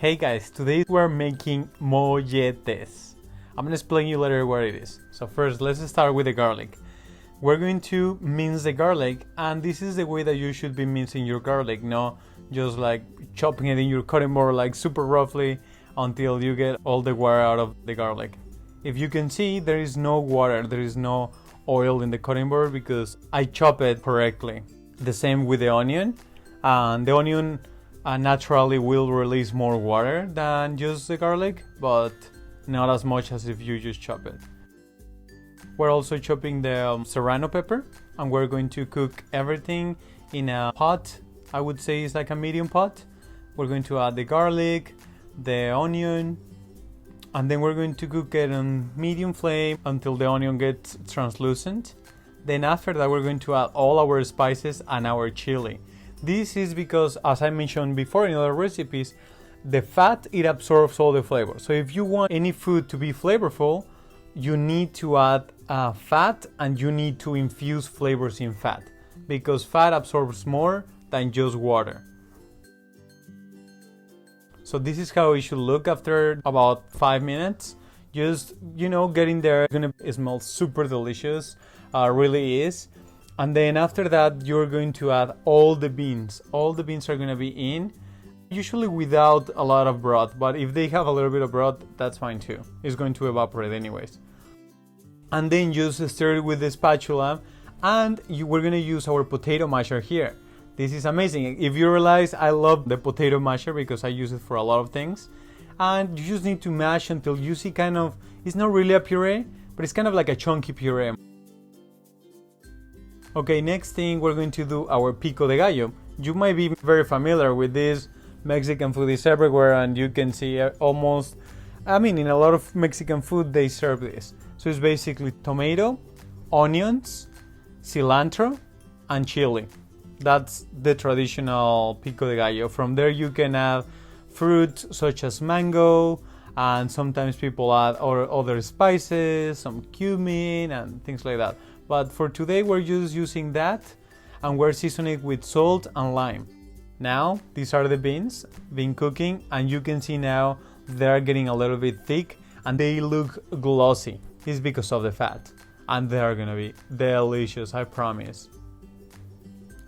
Hey guys, today we're making molletes. I'm gonna explain you later what it is. So first, let's start with the garlic. We're going to mince the garlic, and this is the way that you should be mincing your garlic, not just like chopping it in your cutting board like super roughly until you get all the water out of the garlic. If you can see, there is no water, there is no oil in the cutting board because I chop it correctly. The same with the onion, and the onion naturally will release more water than just the garlic, but not as much as if you just chop it. We're also chopping the serrano pepper, and we're going to cook everything in a pot. I would say it's like a medium pot. We're going to add the garlic, the onion, and then we're going to cook it on medium flame until the onion gets translucent. Then after that, we're going to add all our spices and our chili. This is because, as I mentioned before in other recipes, the fat, it absorbs all the flavor. So if you want any food to be flavorful, you need to add fat, and you need to infuse flavors in fat, because fat absorbs more than just water. So this is how it should look after about 5 minutes. Just, getting there. It's gonna smell super delicious, really is. And then after that, you're going to add all the beans. All the beans are going to be in, usually without a lot of broth, but if they have a little bit of broth, that's fine too. It's going to evaporate anyways. And then just stir it with the spatula, and we're going to use our potato masher here. This is amazing. If you realize, I love the potato masher because I use it for a lot of things. And you just need to mash until you see it's not really a puree, but it's kind of like a chunky puree. Okay, next thing we're going to do our pico de gallo. You might be very familiar with this. Mexican food is everywhere, and you can see in a lot of Mexican food they serve this. So it's basically tomato, onions, cilantro, and chili. That's the traditional pico de gallo. From there you can add fruits such as mango, and sometimes people add other spices, some cumin and things like that. But for today, we're just using that, and we're seasoning it with salt and lime. Now, these are the beans been cooking, and you can see now they're getting a little bit thick, and they look glossy. It's because of the fat, and they're gonna be delicious, I promise.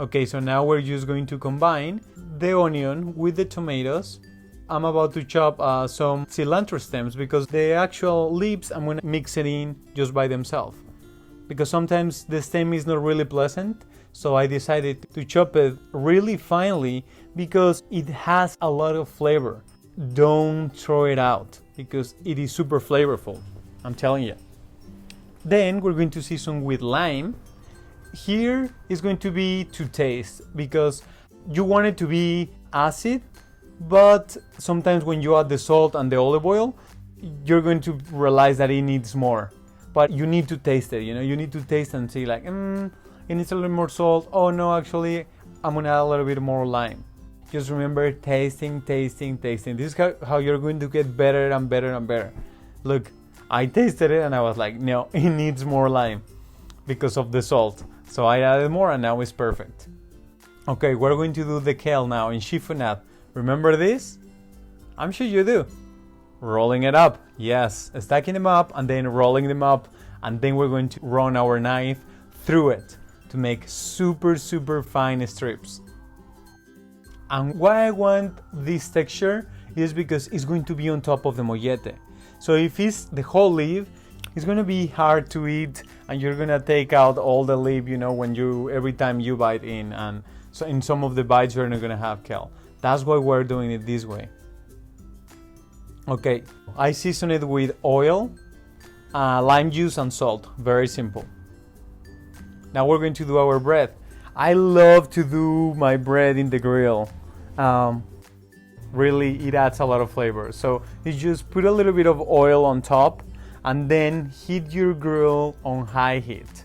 Okay, so now we're just going to combine the onion with the tomatoes. I'm about to chop some cilantro stems, because the actual leaves, I'm gonna mix it in just by themselves. Because sometimes the stem is not really pleasant, so I decided to chop it really finely because it has a lot of flavor. Don't throw it out because it is super flavorful, I'm telling you. Then we're going to season with lime. Here is going to be to taste, because you want it to be acid, but sometimes when you add the salt and the olive oil, you're going to realize that it needs more. But you need to taste it, you need to taste and see like, it needs a little more salt. Oh no, actually, I'm gonna add a little bit more lime. Just remember, tasting. This is how you're going to get better and better and better. Look, I tasted it and I was like, no, it needs more lime because of the salt. So I added more, and now it's perfect. Okay, we're going to do the kale now in chiffonade. Remember this? I'm sure you do. Rolling it up, yes, stacking them up and then rolling them up, and then we're going to run our knife through it to make super fine strips. And why I want this texture is because it's going to be on top of the mollete. So if it's the whole leaf, it's going to be hard to eat, and you're going to take out all the leaf, every time you bite in, and so in some of the bites you're not going to have kale. That's why we're doing it this way. Okay, I season it with oil, lime juice, and salt. Very simple. Now we're going to do our bread. I love to do my bread in the grill. Really, it adds a lot of flavor. So you just put a little bit of oil on top, and then heat your grill on high heat.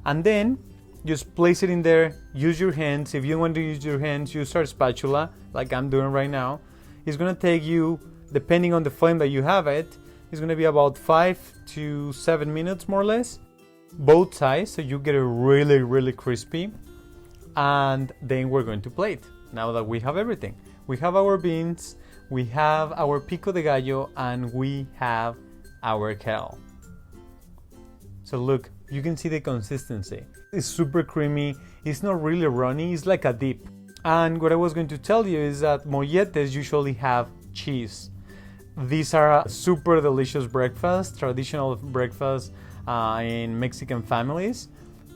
And then just place it in there. Use your hands. If you want to use your hands, use our spatula, like I'm doing right now. It's going to take you, depending on the flame that you have it's going to be about 5 to 7 minutes more or less, both sides, so you get it really crispy. And then we're going to plate. Now that we have everything, we have our beans, we have our pico de gallo, and we have our kale. So look, you can see the consistency. It's super creamy, it's not really runny, it's like a dip. And what I was going to tell you is that molletes usually have cheese. These are a super delicious breakfast, traditional breakfast in Mexican families.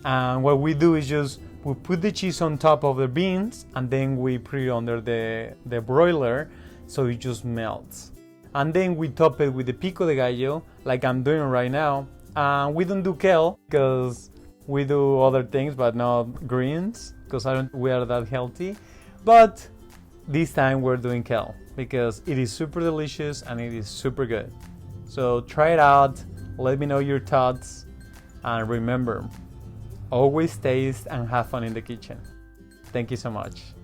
And what we do is just we put the cheese on top of the beans, and then we put it under the broiler so it just melts. And then we top it with the pico de gallo, like I'm doing right now. We don't do kale because we do other things, but not greens, because we are that healthy. But this time we're doing kale because it is super delicious and it is super good. So try it out, let me know your thoughts, and remember, always taste and have fun in the kitchen. Thank you so much.